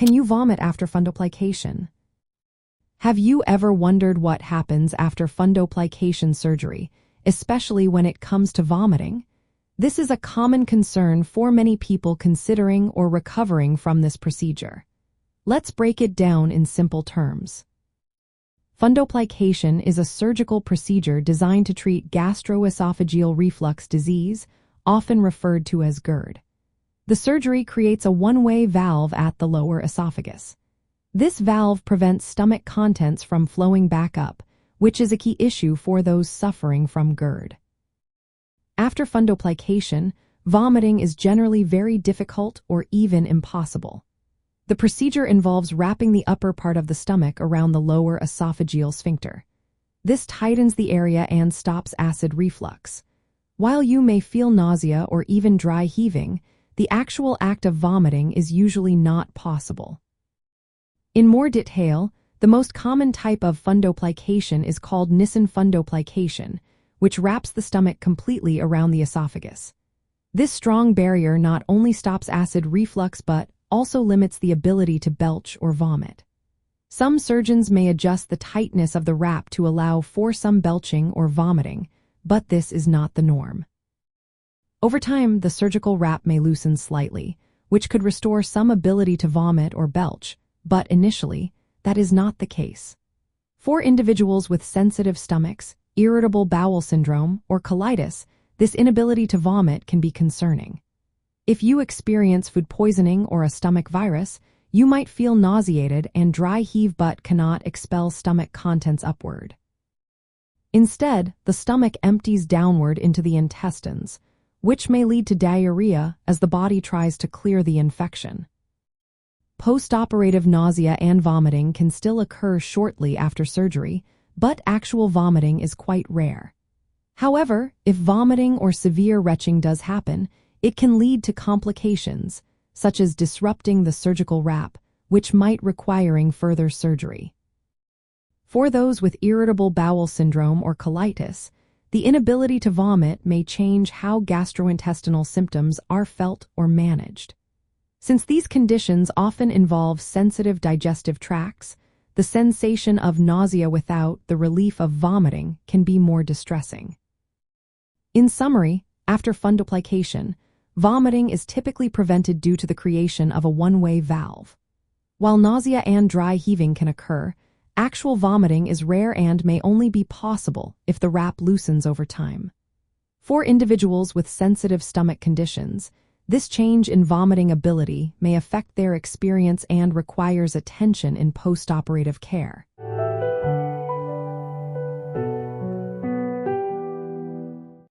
Can you vomit after fundoplication? Have you ever wondered what happens after fundoplication surgery, especially when it comes to vomiting? This is a common concern for many people considering or recovering from this procedure. Let's break it down in simple terms. Fundoplication is a surgical procedure designed to treat gastroesophageal reflux disease, often referred to as GERD. The surgery creates a one-way valve at the lower esophagus. This valve prevents stomach contents from flowing back up, which is a key issue for those suffering from GERD. After fundoplication, vomiting is generally very difficult or even impossible. The procedure involves wrapping the upper part of the stomach around the lower esophageal sphincter. This tightens the area and stops acid reflux. While you may feel nausea or even dry heaving, the actual act of vomiting is usually not possible. In more detail, the most common type of fundoplication is called Nissen fundoplication, which wraps the stomach completely around the esophagus. This strong barrier not only stops acid reflux but also limits the ability to belch or vomit. Some surgeons may adjust the tightness of the wrap to allow for some belching or vomiting, but this is not the norm. Over time, the surgical wrap may loosen slightly, which could restore some ability to vomit or belch, but initially, that is not the case. For individuals with sensitive stomachs, irritable bowel syndrome, or colitis, this inability to vomit can be concerning. If you experience food poisoning or a stomach virus, you might feel nauseated and dry heave but cannot expel stomach contents upward. Instead, the stomach empties downward into the intestines, which may lead to diarrhea as the body tries to clear the infection. Postoperative nausea and vomiting can still occur shortly after surgery, but actual vomiting is quite rare. However, if vomiting or severe retching does happen, it can lead to complications, such as disrupting the surgical wrap, which might require further surgery. For those with irritable bowel syndrome or colitis, the inability to vomit may change how gastrointestinal symptoms are felt or managed. Since these conditions often involve sensitive digestive tracts, the sensation of nausea without the relief of vomiting can be more distressing. In summary, after fundoplication, vomiting is typically prevented due to the creation of a one-way valve. While nausea and dry heaving can occur, actual vomiting is rare and may only be possible if the wrap loosens over time. For individuals with sensitive stomach conditions, this change in vomiting ability may affect their experience and requires attention in postoperative care.